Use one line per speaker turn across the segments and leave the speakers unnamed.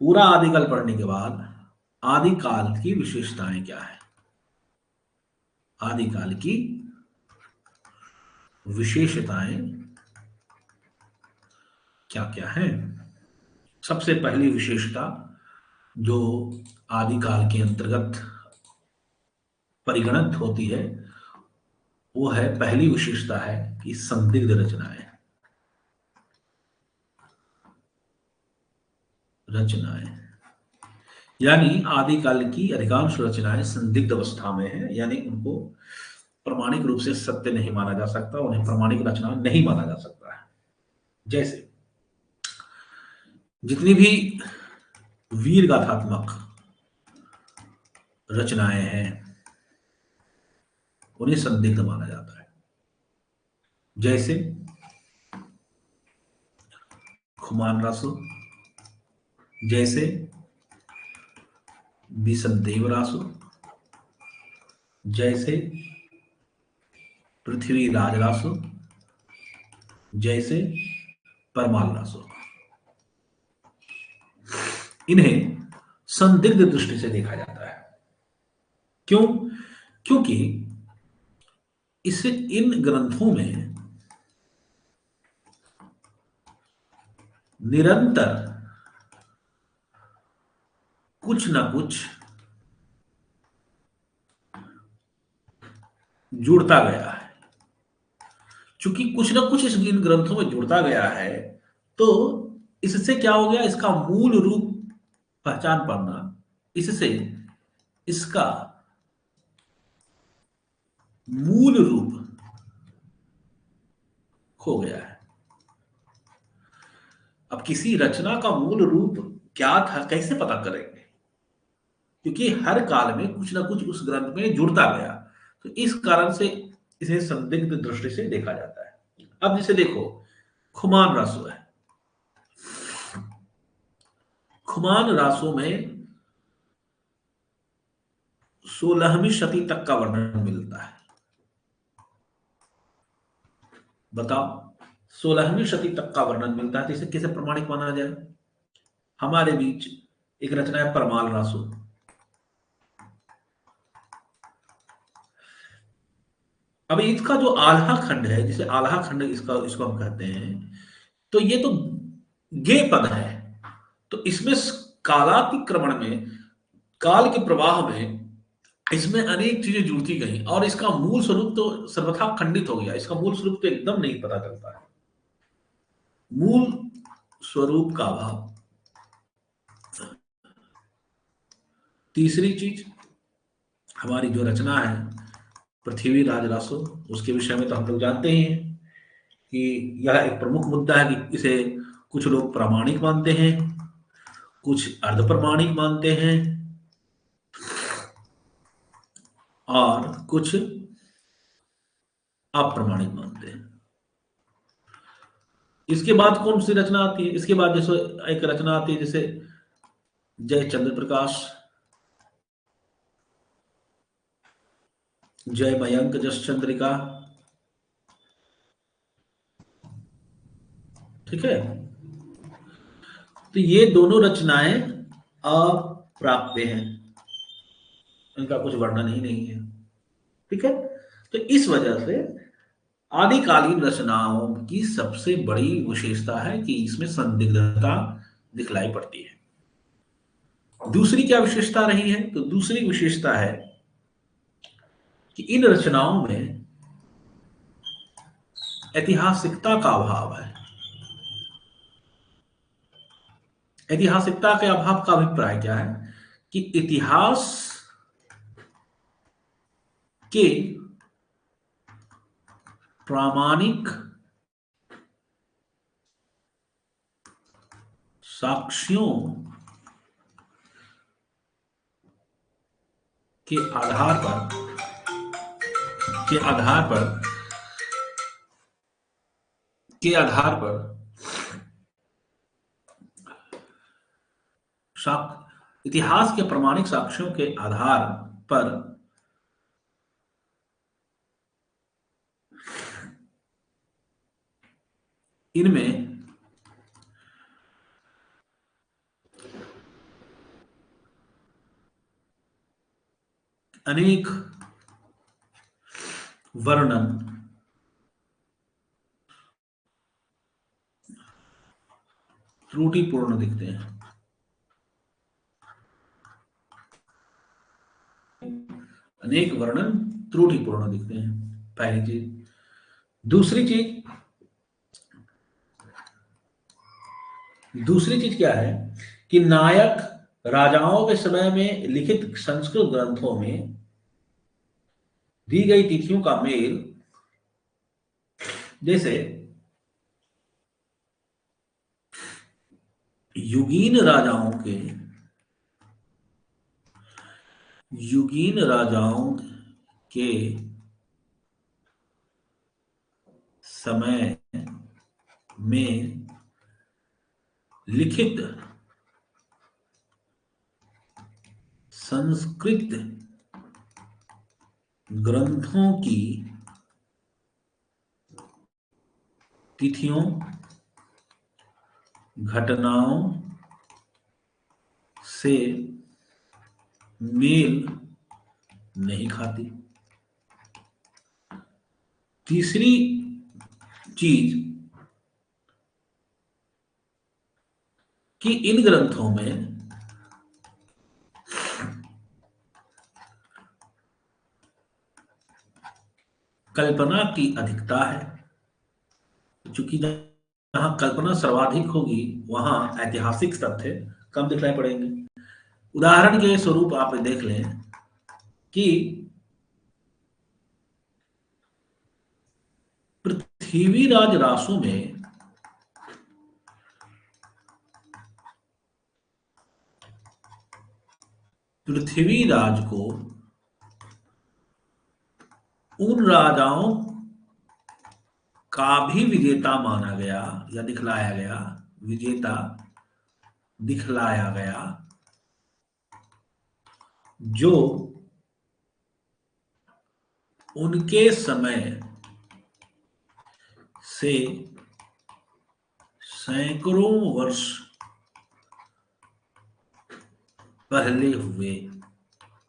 पूरा आदिकाल पढ़ने के बाद आदिकाल की विशेषताएं क्या है, आदिकाल की विशेषताएं क्या क्या है। सबसे पहली विशेषता जो आदिकाल के अंतर्गत परिगणित होती है, वो है, पहली विशेषता है कि संदिग्ध रचनाएं, रचनाएं यानी आदिकाल की अधिकांश रचनाएं संदिग्ध अवस्था में है, यानी उनको प्रामाणिक रूप से सत्य नहीं माना जा सकता, उन्हें प्रामाणिक रचना नहीं माना जा सकता है। जैसे जितनी भी वीर गाथात्मक रचनाएं हैं उन्हें संदिग्ध माना जाता है। जैसे खुमान रासो, जैसे विसंदेव रासो, जैसे पृथ्वीराज रासो, जैसे परमाल रासो, इन्हें संदिग्ध दृष्टि से देखा जाता है। क्यों? क्योंकि इसे इन ग्रंथों में निरंतर कुछ ना कुछ जुड़ता गया है। चूंकि कुछ ना कुछ इस इन ग्रंथों में जुड़ता गया है, तो इससे क्या हो गया, इसका मूल रूप पहचान पाना, इससे इसका मूल रूप खो गया है। अब किसी रचना का मूल रूप क्या था कैसे पता करेंगे, क्योंकि हर काल में कुछ ना कुछ उस ग्रंथ में जुड़ता गया, तो इस कारण से इसे संदिग्ध दृष्टि से देखा जाता है। अब जैसे देखो, खुमान रासो है, खुमान रासो में 16वीं शती तक का वर्णन मिलता है। बताओ, 16वीं शती तक का वर्णन मिलता है, तो इसे कैसे प्रमाणिक माना जाए? हमारे बीच एक रचना है परमाल रासो, अब इसका जो आल्हा खंड है, जिसे आल्हा खंड इसका इसको हम कहते हैं, तो ये तो गे पद है, तो इसमें कालातिक्रमण में, काल के प्रवाह में इसमें अनेक चीजें जुड़ती गई और इसका मूल स्वरूप तो सर्वथा खंडित हो गया, इसका मूल स्वरूप तो एकदम नहीं पता चलता है। मूल स्वरूप का अभाव। तीसरी चीज, हमारी जो रचना है पृथ्वीराज रासो, उसके विषय में तो हम लोग जानते ही हैं कि यह एक प्रमुख मुद्दा है कि इसे कुछ लोग प्रामाणिक मानते हैं, कुछ अर्ध प्रामाणिक मानते हैं, और कुछ अप्रमाणिक मानते हैं। इसके बाद कौन सी रचना आती है? इसके बाद जैसे एक रचना आती है जैसे जय चंद्र प्रकाश, जय मयंक जस चंद्रिका, ठीक है। तो ये दोनों रचनाएं अप्राप्य हैं, इनका कुछ वर्णन ही नहीं है, ठीक है। तो इस वजह से आदिकालीन रचनाओं की सबसे बड़ी विशेषता है कि इसमें संदिग्धता दिखलाई पड़ती है। दूसरी क्या विशेषता रही है? तो दूसरी विशेषता है कि इन रचनाओं में ऐतिहासिकता का अभाव है। ऐतिहासिकता के अभाव का अभिप्राय क्या है कि इतिहास के प्रामाणिक साक्ष्यों के आधार पर के आधार पर के आधार पर इतिहास के प्रामाणिक साक्ष्यों के आधार पर इनमें अनेक वर्णन त्रुटिपूर्ण दिखते हैं। अनेक वर्णन त्रुटिपूर्ण दिखते हैं, पहली चीज। दूसरी चीज क्या है कि नायक राजाओं के समय में लिखित संस्कृत ग्रंथों में दी गई तिथियों का मेल, जैसे युगीन राजाओं के समय में लिखित संस्कृत ग्रंथों की तिथियों, घटनाओं से मेल नहीं खाती। तीसरी चीज कि इन ग्रंथों में कल्पना की अधिकता है, क्योंकि जहां कल्पना सर्वाधिक होगी वहां ऐतिहासिक तथ्य कम दिखलाई पड़ेंगे। उदाहरण के स्वरूप आप देख लें कि पृथ्वीराज रासो में पृथ्वीराज को उन राजाओं का भी विजेता माना गया या दिखलाया गया, विजेता दिखलाया गया, जो उनके समय से सैकड़ों वर्ष पहले हुए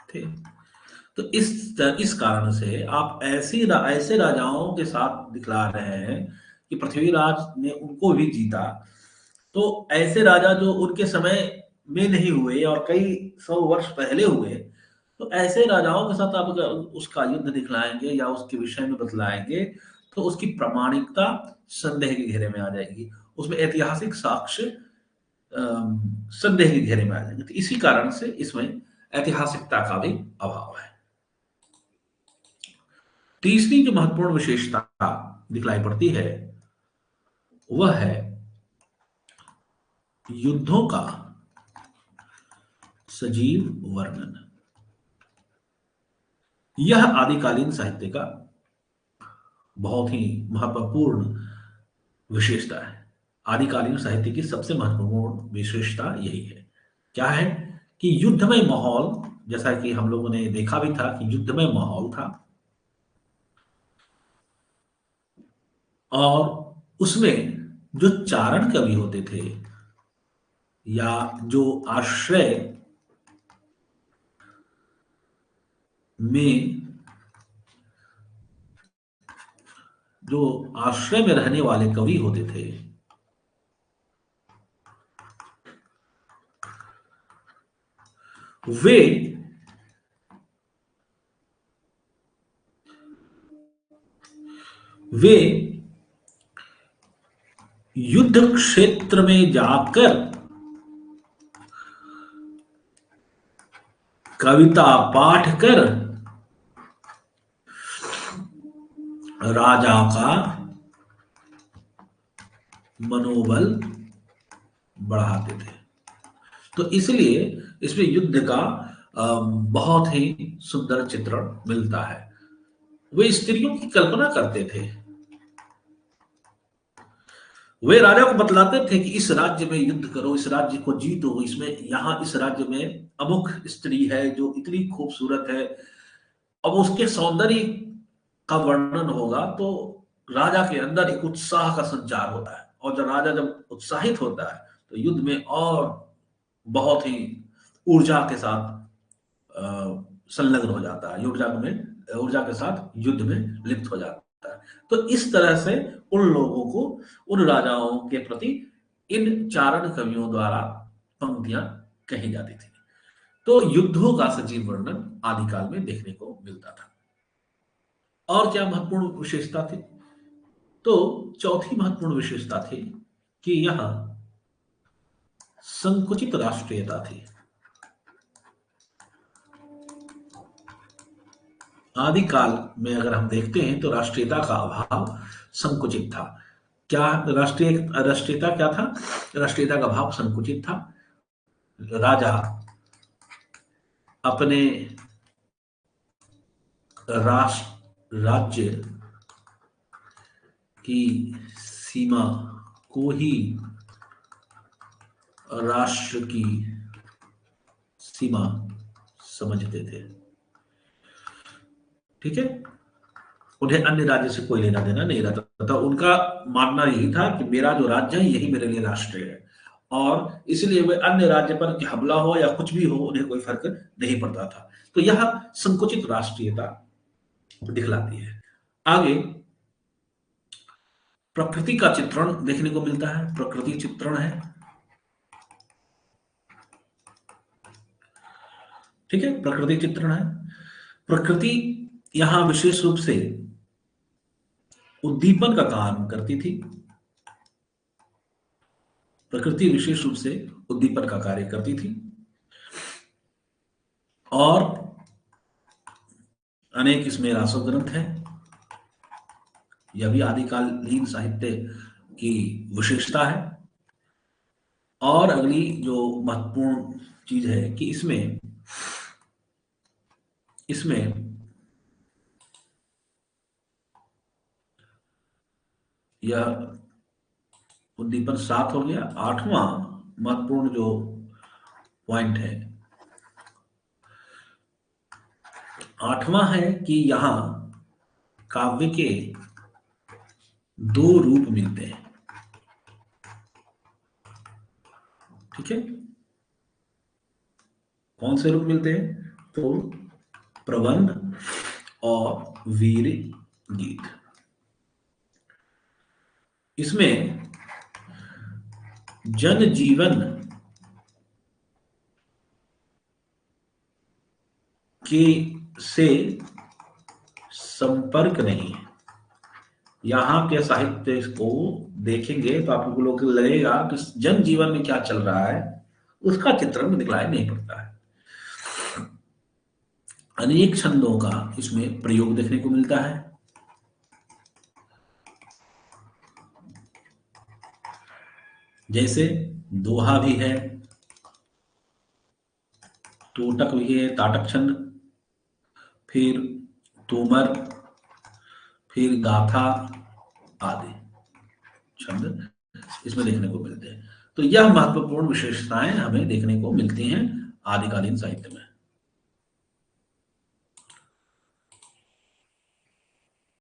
थे। तो इस कारण से आप ऐसे राजाओं के साथ दिखला रहे हैं कि पृथ्वीराज ने उनको भी जीता, तो ऐसे राजा जो उनके समय में नहीं हुए और कई 100 वर्ष पहले हुए, तो ऐसे राजाओं के साथ आप अगर उसका युद्ध दिखलाएंगे या उसके विषय में बतलाएंगे तो उसकी प्रामाणिकता संदेह के घेरे में आ जाएगी, उसमें ऐतिहासिक साक्ष्य संदेह के घेरे में आ जाएंगे। तो इसी कारण से इसमें ऐतिहासिकता का भी अभाव है। तीसरी जो महत्वपूर्ण विशेषता दिखलाई पड़ती है वह है युद्धों का सजीव वर्णन। यह आदिकालीन साहित्य का बहुत ही महत्वपूर्ण विशेषता है। आदिकालीन साहित्य की सबसे महत्वपूर्ण विशेषता यही है। क्या है कि युद्धमय माहौल, जैसा कि हम लोगों ने देखा भी था कि युद्धमय माहौल था और उसमें जो चारण कवि होते थे या जो आश्रय में रहने वाले कवि होते थे, वे युद्ध क्षेत्र में जाकर कविता पाठ कर राजा का मनोबल बढ़ाते थे। तो इसलिए इसमें युद्ध का बहुत ही सुंदर चित्रण मिलता है। वे स्त्रियों की कल्पना करते थे, वे राजा को बतलाते थे कि इस राज्य में युद्ध करो, इस राज्य को जीतो, इसमें यहाँ इस राज्य में अमुक स्त्री है जो इतनी खूबसूरत है। अब उसके सौंदर्य का वर्णन होगा तो राजा के अंदर एक उत्साह का संचार होता है, और जब राजा जब उत्साहित होता है तो युद्ध में और बहुत ही ऊर्जा के साथ संलग्न हो जाता है, ऊर्जा के साथ युद्ध में लिप्त हो जाता है। तो इस तरह से उन लोगों को, उन राजाओं के प्रति इन चारण कवियों द्वारा पंक्तियां कही जाती थी। तो युद्धों का सजीव वर्णन आदिकाल में देखने को मिलता था। और क्या महत्वपूर्ण विशेषता थी? तो चौथी महत्वपूर्ण विशेषता थी कि यह संकुचित राष्ट्रीयता थी। आदिकाल में अगर हम देखते हैं तो राष्ट्रीयता का अभाव संकुचित था। क्या राष्ट्रीयता क्या था? राष्ट्रीयता का भाव संकुचित था। राजा अपने राज्य की सीमा को ही राष्ट्र की सीमा समझते थे। ठीक है, उन्हें अन्य राज्य से कोई लेना देना नहीं रहता था। उनका मानना यही था कि मेरा जो राज्य है यही मेरे लिए राष्ट्र है, और इसलिए वे अन्य राज्य पर हमला हो या कुछ भी हो उन्हें कोई फर्क नहीं पड़ता था। तो यह संकुचित राष्ट्रीयता दिखलाती है। आगे प्रकृति का चित्रण देखने को मिलता है। प्रकृति चित्रण है, ठीक है, प्रकृति चित्रण है। प्रकृति यहां विशेष रूप से उद्दीपन का काम करती थी। प्रकृति विशेष रूप से उद्दीपन का कार्य करती थी, और अनेक इसमें रासव ग्रंथ हैं। यह भी आदिकालीन साहित्य की विशेषता है। और अगली जो महत्वपूर्ण चीज है कि इसमें यह उद्दीपन 7 हो गया। 8वां महत्वपूर्ण जो पॉइंट है, 8वां है कि यहां काव्य के 2 रूप मिलते हैं। ठीक है, कौन से रूप मिलते हैं? तो प्रबंध और वीर गीत। इसमें जनजीवन के से संपर्क नहीं है। यहाँ के साहित्य को देखेंगे तो आप लोगों को लगेगा कि जनजीवन में क्या चल रहा है उसका चित्रण दिखलाई नहीं पड़ता है। अनेक छंदों का इसमें प्रयोग देखने को मिलता है। जैसे दोहा भी है, टोटक भी है, ताटक छंद, फिर तोमर, फिर गाथा आदि छंद इसमें देखने को मिलते हैं। तो यह महत्वपूर्ण विशेषताएं हमें देखने को मिलती हैं आदिकालीन साहित्य में।